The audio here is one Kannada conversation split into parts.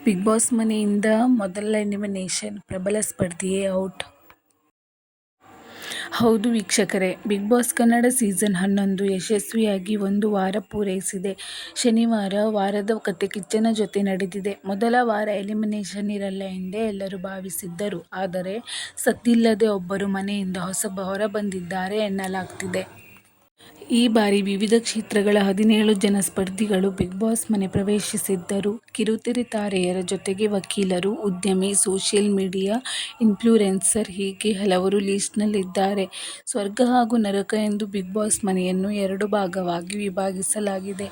ಬಿಗ್ ಬಾಸ್ ಮನೆಯಿಂದ ಮೊದಲ ಎಲಿಮಿನೇಷನ್, ಪ್ರಬಲ ಸ್ಪರ್ಧಿಯೇ ಔಟ್. ಹೌದು ವೀಕ್ಷಕರೇ, ಬಿಗ್ ಬಾಸ್ ಕನ್ನಡ ಸೀಸನ್ 11 ಯಶಸ್ವಿಯಾಗಿ ಒಂದು ವಾರ ಪೂರೈಸಿದೆ. ಶನಿವಾರ ವಾರದ ಕಥೆ ಕಿಚ್ಚನ ಜೊತೆ ನಡೆದಿದೆ. ಮೊದಲ ವಾರ ಎಲಿಮಿನೇಷನ್ ಇರಲ್ಲ ಎಂದೇ ಎಲ್ಲರೂ ಭಾವಿಸಿದ್ದರು. ಆದರೆ ಸದ್ದಿಲ್ಲದೆ ಒಬ್ಬರು ಮನೆಯಿಂದ ಹೊರಬಂದಿದ್ದಾರೆ ಎನ್ನಲಾಗ್ತಿದೆ. ಈ ಬಾರಿ ವಿವಿಧ ಕ್ಷೇತ್ರಗಳ 17 ಜನ ಸ್ಪರ್ಧಿಗಳು ಬಿಗ್ ಬಾಸ್ ಮನೆ ಪ್ರವೇಶಿಸಿದ್ದರು. ಕಿರುತೆರೆ ತಾರೆಯರ ಜೊತೆಗೆ ವಕೀಲರು, ಉದ್ಯಮಿ, ಸೋಷಿಯಲ್ ಮೀಡಿಯಾ ಇನ್ಫ್ಲೂಯೆನ್ಸರ್ ಹೀಗೆ ಹಲವರು ಲಿಸ್ಟ್ನಲ್ಲಿದ್ದಾರೆ. ಸ್ವರ್ಗ ಹಾಗೂ ನರಕ ಎಂದು ಬಿಗ್ ಬಾಸ್ ಮನೆಯನ್ನು 2 ಭಾಗವಾಗಿ ವಿಭಾಗಿಸಲಾಗಿದೆ.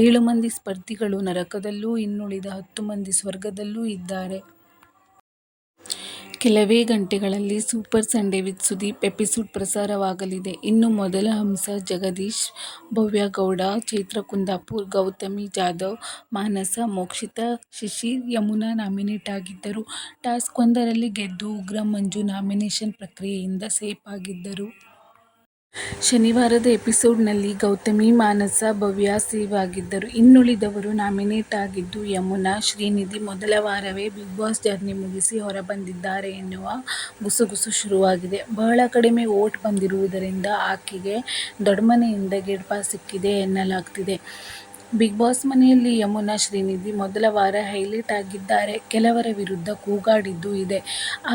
7 ಮಂದಿ ಸ್ಪರ್ಧಿಗಳು ನರಕದಲ್ಲೂ, ಇನ್ನುಳಿದ 10 ಮಂದಿ ಸ್ವರ್ಗದಲ್ಲೂ ಇದ್ದಾರೆ. ಕೆಲವೇ ಗಂಟೆಗಳಲ್ಲಿ super Sunday with Sudeep episode ಪ್ರಸಾರವಾಗಲಿದೆ. ಇನ್ನು ಮೊದಲ ಹಂಸ ಜಗದೀಶ್, ಭವ್ಯ ಗೌಡ, ಚೈತ್ರ ಕುಂದಾಪುರ್, ಗೌತಮಿ ಜಾಧವ್, ಮಾನಸ, ಮೋಕ್ಷಿತಾ, ಶಿಶಿರ್, ಯಮುನಾ ನಾಮಿನೇಟ್ ಆಗಿದ್ದರು. ಟಾಸ್ಕ್ ಒಂದರಲ್ಲಿ ಗೆದ್ದು ಉಗ್ರ ಮಂಜು ನಾಮಿನೇಷನ್ ಪ್ರಕ್ರಿಯೆಯಿಂದ ಸೇಫ್ ಆಗಿದ್ದರು. ಶನಿವಾರದ ಎಪಿಸೋಡ್ನಲ್ಲಿ ಗೌತಮಿ, ಮಾನಸ, ಭವ್ಯ ಸೇವ್ ಆಗಿದ್ದರು. ಇನ್ನುಳಿದವರು ನಾಮಿನೇಟ್ ಆಗಿದ್ದು ಯಮುನಾ, ಶ್ರೀನಿಧಿ ಮೊದಲ ವಾರವೇ ಬಿಗ್ ಬಾಸ್ ಜರ್ನಿ ಮುಗಿಸಿ ಹೊರಬಂದಿದ್ದಾರೆ ಎನ್ನುವ ಗುಸುಗುಸು ಶುರುವಾಗಿದೆ. ಬಹಳ ಕಡಿಮೆ ವೋಟ್ ಬಂದಿರುವುದರಿಂದ ಆಕೆಗೆ ದೊಡ್ಮನೆಯಿಂದ ಗೇಟ್ ಪಾಸ್ ಸಿಕ್ಕಿದೆ ಎನ್ನಲಾಗ್ತಿದೆ. ಬಿಗ್ ಬಾಸ್ ಮನೆಯಲ್ಲಿ ಯಮುನಾ, ಶ್ರೀನಿಧಿ ಮೊದಲ ವಾರ ಹೈಲೈಟ್ ಆಗಿದ್ದಾರೆ. ಕೆಲವರ ವಿರುದ್ಧ ಕೂಗಾಡಿದ್ದೂ ಇದೆ.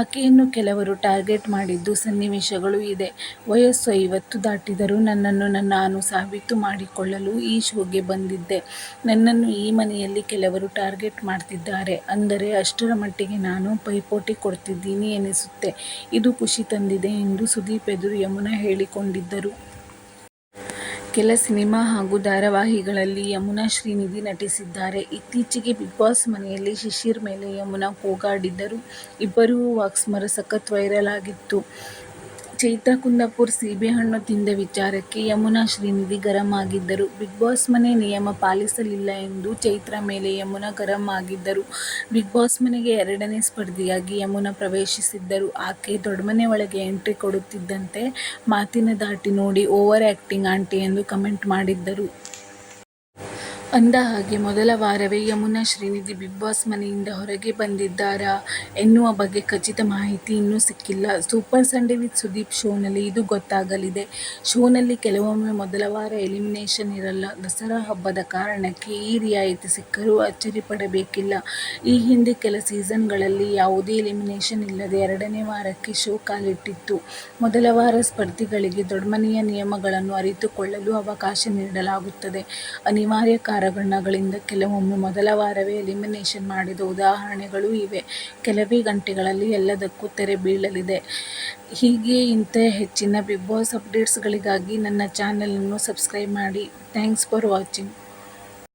ಆಕೆಯನ್ನು ಕೆಲವರು ಟಾರ್ಗೆಟ್ ಮಾಡಿದ್ದು ಸನ್ನಿವೇಶಗಳೂ ಇದೆ. ವಯಸ್ಸು 50 ದಾಟಿದರೂ ನನ್ನನ್ನು ನಾನು ಸಾಬೀತು ಮಾಡಿಕೊಳ್ಳಲು ಈ ಶೋಗೆ ಬಂದಿದ್ದೆ. ನನ್ನನ್ನು ಈ ಮನೆಯಲ್ಲಿ ಕೆಲವರು ಟಾರ್ಗೆಟ್ ಮಾಡ್ತಿದ್ದಾರೆ ಅಂದರೆ ಅಷ್ಟರ ಮಟ್ಟಿಗೆ ನಾನು ಪೈಪೋಟಿ ಕೊಡ್ತಿದ್ದೀನಿ ಎನಿಸುತ್ತೆ. ಇದು ಖುಷಿ ತಂದಿದೆ ಎಂದು ಸುದೀಪ್ ಎದುರು ಯಮುನಾ ಹೇಳಿಕೊಂಡಿದ್ದರು. ಕೆಲ ಸಿನಿಮಾ ಹಾಗೂ ಧಾರಾವಾಹಿಗಳಲ್ಲಿ ಯಮುನಾ, ಶ್ರೀನಿಧಿ ನಟಿಸಿದ್ದಾರೆ. ಇತ್ತೀಚೆಗೆ ಬಿಗ್ ಬಾಸ್ ಮನೆಯಲ್ಲಿ ಶಿಶಿರ್ ಮೇಲೆ ಯಮುನಾ ಕೂಗಾಡಿದ್ದರು. ಇಬ್ಬರ ವಾಕ್ಸಮರ ಸಖತ್ ವೈರಲ್ ಆಗಿತ್ತು. ಚೈತ್ರ ಕುಂದಾಪುರ್ ಸೀಬೆಹಣ್ಣು ತಿಂದ ವಿಚಾರಕ್ಕೆ ಯಮುನಾ, ಶ್ರೀನಿಧಿ ಗರಂ ಆಗಿದ್ದರು. ಬಿಗ್ ಬಾಸ್ ಮನೆ ನಿಯಮ ಪಾಲಿಸಲಿಲ್ಲ ಎಂದು ಚೈತ್ರ ಮೇಲೆ ಯಮುನಾ ಗರಂ ಆಗಿದ್ದರು. ಬಿಗ್ ಬಾಸ್ ಮನೆಗೆ 2ನೇ ಸ್ಪರ್ಧಿಯಾಗಿ ಯಮುನಾ ಪ್ರವೇಶಿಸಿದ್ದರು. ಆಕೆ ದೊಡ್ಮನೆ ಒಳಗೆ ಎಂಟ್ರಿ ಕೊಡುತ್ತಿದ್ದಂತೆ ಮಾತಿನ ಧಾಟಿ ನೋಡಿ ಓವರ್ ಆಕ್ಟಿಂಗ್ ಆಂಟಿ ಎಂದು ಕಮೆಂಟ್ ಮಾಡಿದ್ದರು. ಅಂದಹಾಗೆ ಮೊದಲ ವಾರವೇ ಯಮುನಾ, ಶ್ರೀನಿಧಿ ಬಿಗ್ ಬಾಸ್ ಮನೆಯಿಂದ ಹೊರಗೆ ಬಂದಿದ್ದಾರಾ ಎನ್ನುವ ಬಗ್ಗೆ ಖಚಿತ ಮಾಹಿತಿ ಇನ್ನೂ ಸಿಕ್ಕಿಲ್ಲ. ಸೂಪರ್ ಸಂಡೇ ವಿತ್ ಸುದೀಪ್ ಶೋನಲ್ಲಿ ಇದು ಗೊತ್ತಾಗಲಿದೆ. ಶೋನಲ್ಲಿ ಕೆಲವೊಮ್ಮೆ ಮೊದಲ ವಾರ ಎಲಿಮಿನೇಷನ್ ಇರಲ್ಲ. ದಸರಾ ಹಬ್ಬದ ಕಾರಣಕ್ಕೆ ಈ ರಿಯಾಯಿತಿ ಸಿಕ್ಕರೂ ಅಚ್ಚರಿ ಪಡಬೇಕಿಲ್ಲ. ಈ ಹಿಂದೆ ಕೆಲ ಸೀಸನ್ಗಳಲ್ಲಿ ಯಾವುದೇ ಎಲಿಮಿನೇಷನ್ ಇಲ್ಲದೆ 2ನೇ ವಾರಕ್ಕೆ ಶೋ ಕಾಲಿಟ್ಟಿತ್ತು. ಮೊದಲ ವಾರ ಸ್ಪರ್ಧಿಗಳಿಗೆ ದೊಡ್ಮನೆಯ ನಿಯಮಗಳನ್ನು ಅರಿತುಕೊಳ್ಳಲು ಅವಕಾಶ ನೀಡಲಾಗುತ್ತದೆ. ಅನಿವಾರ್ಯ ಕಾರಣಗಳಿಂದ ಕೆಲವೊಮ್ಮೆ ಮೊದಲ ವಾರವೇ ಎಲಿಮಿನೇಷನ್ ಮಾಡಿದ ಉದಾಹರಣೆಗಳೂ ಇವೆ. ಕೆಲವೇ ಗಂಟೆಗಳಲ್ಲಿ ಎಲ್ಲದಕ್ಕೂ ತೆರೆ ಬೀಳಲಿದೆ. ಹೀಗೆ ಇಂಥ ಹೆಚ್ಚಿನ ಬಿಗ್ ಬಾಸ್ ಅಪ್ಡೇಟ್ಸ್ಗಳಿಗಾಗಿ ನನ್ನ ಚಾನೆಲ್ ಅನ್ನು ಸಬ್ಸ್ಕ್ರೈಬ್ ಮಾಡಿ. Thanks for watching.